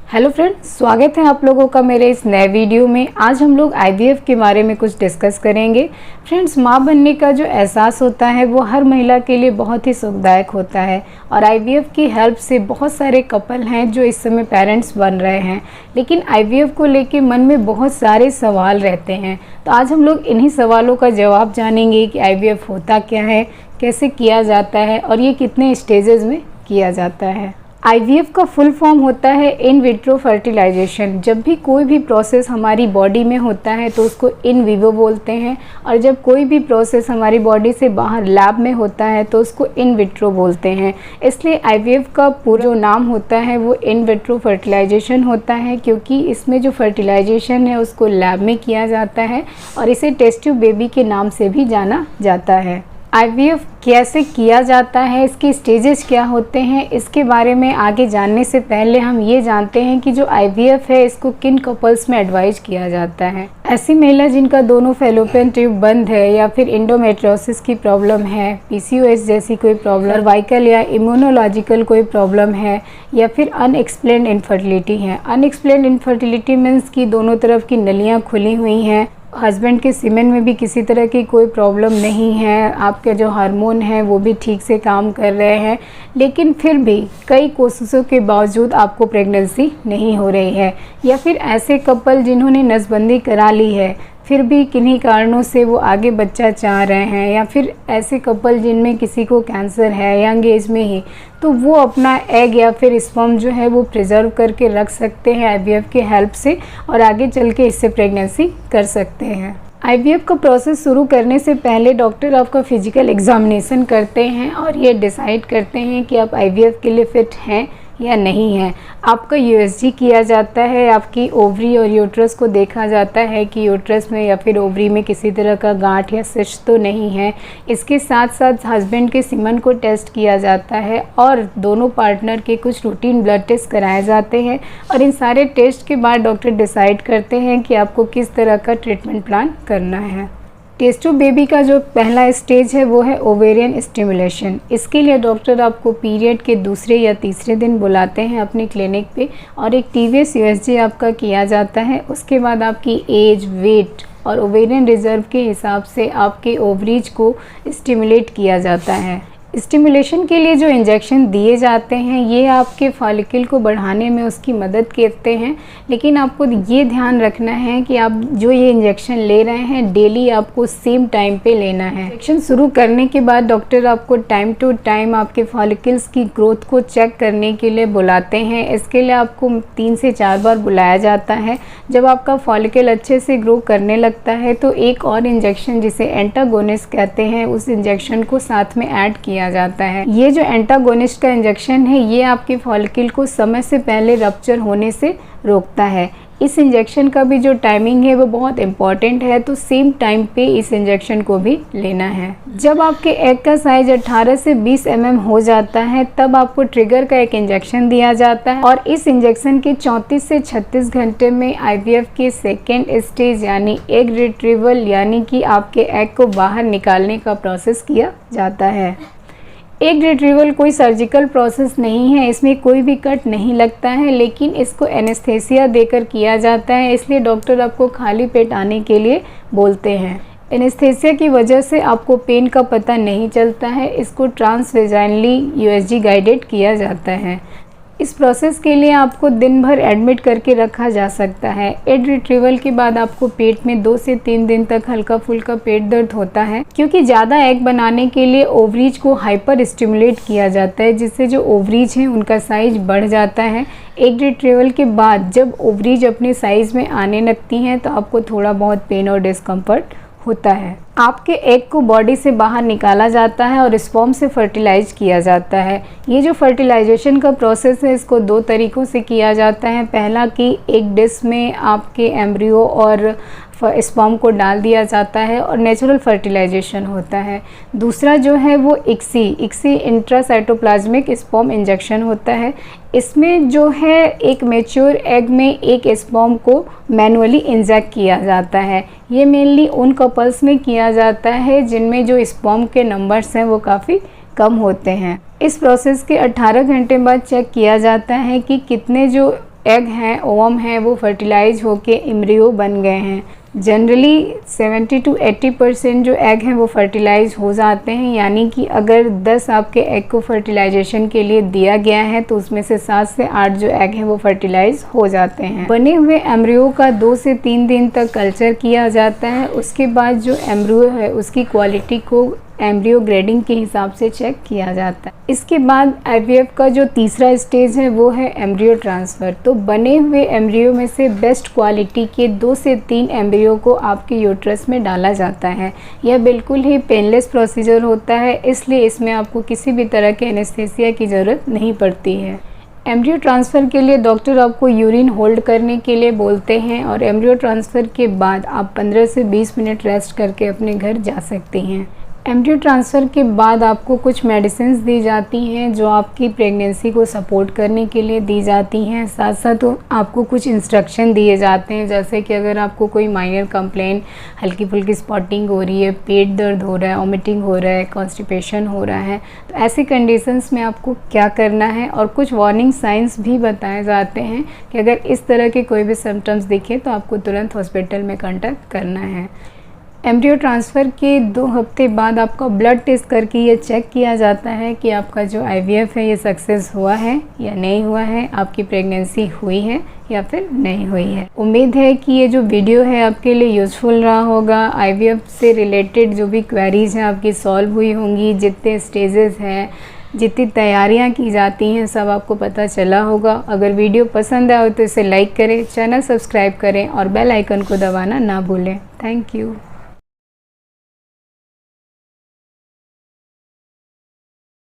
Hello friends, स्वागत है आप लोगों का मेरे इस नए वीडियो में। आज हम लोग आईवीएफ के बारे में कुछ डिस्कस करेंगे। फ्रेंड्स, माँ बनने का जो एहसास होता है वो हर महिला के लिए बहुत ही सुखदायक होता है और आईवीएफ की हेल्प से बहुत सारे कपल हैं जो इस समय पेरेंट्स बन रहे हैं, लेकिन आईवीएफ को लेके मन में बहुत सारे सवाल रहते हैं। तो आज हम लोग इन्हीं सवालों का जवाब जानेंगे कि आईवीएफ होता क्या है, कैसे किया जाता है और ये कितने स्टेजेस में किया जाता है। आईवीएफ का फुल फॉर्म होता है इन विट्रो फर्टिलाइजेशन। जब भी कोई भी प्रोसेस हमारी बॉडी में होता है तो उसको इन विवो बोलते हैं, और जब कोई भी प्रोसेस हमारी बॉडी से बाहर लैब में होता है तो उसको इन विट्रो बोलते हैं। इसलिए आईवीएफ का पूरा जो नाम होता है वो इन विट्रो फर्टिलाइजेशन होता है, क्योंकि इसमें जो फर्टिलाइजेशन है उसको लैब में किया जाता है और इसे टेस्ट ट्यूब बेबी के नाम से भी जाना जाता है। आईवीएफ कैसे किया जाता है, इसके स्टेजेस क्या होते हैं, इसके बारे में आगे जानने से पहले हम ये जानते हैं कि जो आईवीएफ है इसको किन कपल्स में एडवाइज किया जाता है। ऐसी महिला जिनका दोनों फैलोपियन ट्यूब बंद है, या फिर इंडोमेट्रियोसिस की प्रॉब्लम है, पीसीओएस जैसी कोई प्रॉब्लम, सर्वाइकल या इम्यूनोलॉजिकल कोई प्रॉब्लम है, या फिर अनएक्सप्लेन्ड इनफर्टिलिटी है। अनएक्सप्लेन्ड इनफर्टिलिटी मीन्स कि दोनों तरफ की नलियाँ खुली हुई हैं, हस्बैंड के सीमेन में भी किसी तरह की कोई प्रॉब्लम नहीं है, आपके जो हार्मोन हैं वो भी ठीक से काम कर रहे हैं, लेकिन फिर भी कई कोशिशों के बावजूद आपको प्रेगनेंसी नहीं हो रही है। या फिर ऐसे कपल जिन्होंने नसबंदी करा ली है फिर भी किन्हीं कारणों से वो आगे बच्चा चाह रहे हैं, या फिर ऐसे कपल जिनमें किसी को कैंसर है यंग एज में ही, तो वो अपना एग या फिर स्पर्म जो है वो प्रिजर्व करके रख सकते हैं आईवीएफ के हेल्प से, और आगे चल के इससे प्रेगनेंसी कर सकते हैं। आईवीएफ का प्रोसेस शुरू करने से पहले डॉक्टर आपका फिजिकल एग्जामिनेशन करते हैं और ये डिसाइड करते हैं कि आप आईवीएफ के लिए फिट हैं या नहीं है। आपका यूएसजी किया जाता है, आपकी ओवरी और यूट्रस को देखा जाता है कि यूट्रस में या फिर ओवरी में किसी तरह का गांठ या सिस्ट तो नहीं है। इसके साथ साथ हस्बैंड के सीमन को टेस्ट किया जाता है और दोनों पार्टनर के कुछ रूटीन ब्लड टेस्ट कराए जाते हैं, और इन सारे टेस्ट के बाद डॉक्टर डिसाइड करते हैं कि आपको किस तरह का ट्रीटमेंट प्लान करना है। टेस्ट ट्यूब बेबी का जो पहला स्टेज है वो है ओवेरियन स्टिमुलेशन। इसके लिए डॉक्टर आपको पीरियड के दूसरे या तीसरे दिन बुलाते हैं अपनी क्लिनिक पे, और एक टीवीएस यूएसजी आपका किया जाता है। उसके बाद आपकी एज, वेट और ओवेरियन रिजर्व के हिसाब से आपके ओवरीज को स्टिमुलेट किया जाता है। स्टिमुलेशन के लिए जो इंजेक्शन दिए जाते हैं ये आपके फॉलिकल को बढ़ाने में उसकी मदद करते हैं, लेकिन आपको ये ध्यान रखना है कि आप जो ये इंजेक्शन ले रहे हैं डेली आपको सेम टाइम पे लेना है। इंजेक्शन शुरू करने के बाद डॉक्टर आपको टाइम टू टाइम आपके फॉलिकल्स की ग्रोथ को चेक करने के लिए बुलाते हैं। इसके लिए आपको 3 से 4 बार बुलाया जाता है। जब आपका फॉलिकल अच्छे से ग्रो करने लगता है तो एक और इंजेक्शन जिसे एंटागोनिस्ट कहते हैं उस इंजेक्शन को साथ में ऐड किया जाता है। ये जो एंटागोनिस्ट का इंजेक्शन है ये आपके फॉलिकल को समय से पहले रप्चर होने से रोकता है। इस इंजेक्शन का भी जो टाइमिंग है वो बहुत इम्पॉर्टेंट है, तो सेम टाइम पे इस इंजेक्शन को भी लेना है। जब आपके एग का साइज 18 से 20 mm हो जाता है तब आपको ट्रिगर का एक इंजेक्शन दिया जाता है, और इस इंजेक्शन के 34 से 36 घंटे में आईवीएफ के सेकेंड स्टेज यानी एग रिट्रीवल यानी कि आपके एग को बाहर निकालने का प्रोसेस किया जाता है। एग रिट्रीवल कोई सर्जिकल प्रोसेस नहीं है, इसमें कोई भी कट नहीं लगता है, लेकिन इसको एनेस्थेसिया देकर किया जाता है, इसलिए डॉक्टर आपको खाली पेट आने के लिए बोलते हैं। एनेस्थेसिया की वजह से आपको पेन का पता नहीं चलता है। इसको ट्रांसवेजाइनली यूएसजी गाइडेड किया जाता है। इस प्रोसेस के लिए आपको दिन भर एडमिट करके रखा जा सकता है। एग रिट्रीवल के बाद आपको पेट में 2 से 3 दिन तक हल्का फुल्का पेट दर्द होता है, क्योंकि ज़्यादा एग बनाने के लिए ओवरीज को हाइपर स्टिमुलेट किया जाता है, जिससे जो ओवरीज हैं उनका साइज बढ़ जाता है। एग रिट्रीवल के बाद जब ओवरीज अपने साइज में आने लगती हैं तो आपको थोड़ा बहुत पेन और डिस्कम्फर्ट होता है। आपके एग को बॉडी से बाहर निकाला जाता है और स्पर्म से फर्टिलाइज किया जाता है। ये जो फर्टिलाइजेशन का प्रोसेस है इसको 2 तरीक़ों से किया जाता है। पहला कि एक डिश में आपके एम्ब्रियो और स्पर्म को डाल दिया जाता है और नेचुरल फर्टिलाइजेशन होता है। दूसरा जो है वो इक्सी इंट्रासाइटोप्लाज्मिक स्पर्म इंजेक्शन होता है। इसमें जो है एक मैच्योर एग में एक स्पर्म को मैनुअली इंजेक्ट किया जाता है। ये मेनली उन कपल्स में किया जाता है जिनमें जो स्पर्म के नंबर्स हैं वो काफ़ी कम होते हैं। इस प्रोसेस के 18 घंटे बाद चेक किया जाता है कि कितने जो एग हैं, ओवम है, वो फर्टिलाइज होके एम्ब्रियो बन गए हैं। जनरली 70 to 80% जो एग हैं वो फर्टिलाइज हो जाते हैं, यानी कि अगर 10 आपके एग को फर्टिलाइजेशन के लिए दिया गया है तो उसमें से 7 से 8 जो एग हैं वो फर्टिलाइज हो जाते हैं। बने हुए एम्ब्रियो का 2 से 3 दिन तक कल्चर किया जाता है। उसके बाद जो एम्ब्रियो है उसकी क्वालिटी को एम्ब्रियो ग्रेडिंग के हिसाब से चेक किया जाता है। इसके बाद आईवीएफ का जो तीसरा स्टेज है वो है एम्ब्रियो ट्रांसफ़र। तो बने हुए एम्ब्रियो में से बेस्ट क्वालिटी के 2 से 3 एम्ब्रियो को आपके यूट्रस में डाला जाता है। यह बिल्कुल ही पेनलेस प्रोसीजर होता है, इसलिए इसमें आपको किसी भी तरह के एनेस्थीसिया की ज़रूरत नहीं पड़ती है। एम्ब्रियो ट्रांसफ़र के लिए डॉक्टर आपको यूरिन होल्ड करने के लिए बोलते हैं और एम्ब्रियो ट्रांसफ़र के बाद आप 15 से 20 मिनट रेस्ट करके अपने घर जा सकती हैं। एम्ब्रियो ट्रांसफ़र के बाद आपको कुछ मेडिसिन्स दी जाती हैं जो आपकी प्रेगनेंसी को सपोर्ट करने के लिए दी जाती हैं। साथ साथ आपको कुछ इंस्ट्रक्शन दिए जाते हैं, जैसे कि अगर आपको कोई माइनर कंप्लेन, हल्की फुल्की स्पॉटिंग हो रही है, पेट दर्द हो रहा है, वॉमिटिंग हो रहा है, कॉन्स्टिपेशन हो रहा है, तो ऐसी कंडीशंस में आपको क्या करना है। और कुछ वार्निंग साइंस भी बताए जाते हैं कि अगर इस तरह के कोई भी सिम्टम्स दिखे तो आपको तुरंत हॉस्पिटल में कॉन्टैक्ट करना है। एम्ब्रियो ट्रांसफ़र के 2 हफ्ते बाद आपका ब्लड टेस्ट करके ये चेक किया जाता है कि आपका जो आईवीएफ है ये सक्सेस हुआ है या नहीं हुआ है, आपकी प्रेगनेंसी हुई है या फिर नहीं हुई है। उम्मीद है कि ये जो वीडियो है आपके लिए यूज़फुल रहा होगा। आईवीएफ से रिलेटेड जो भी क्वेरीज़ हैं आपकी सॉल्व हुई होंगी, जितने स्टेजेस हैं, जितनी तैयारियां की जाती हैं, सब आपको पता चला होगा। अगर वीडियो पसंद आए तो इसे लाइक करें, चैनल सब्सक्राइब करें और बेल आइकन को दबाना ना भूलें। Thank you.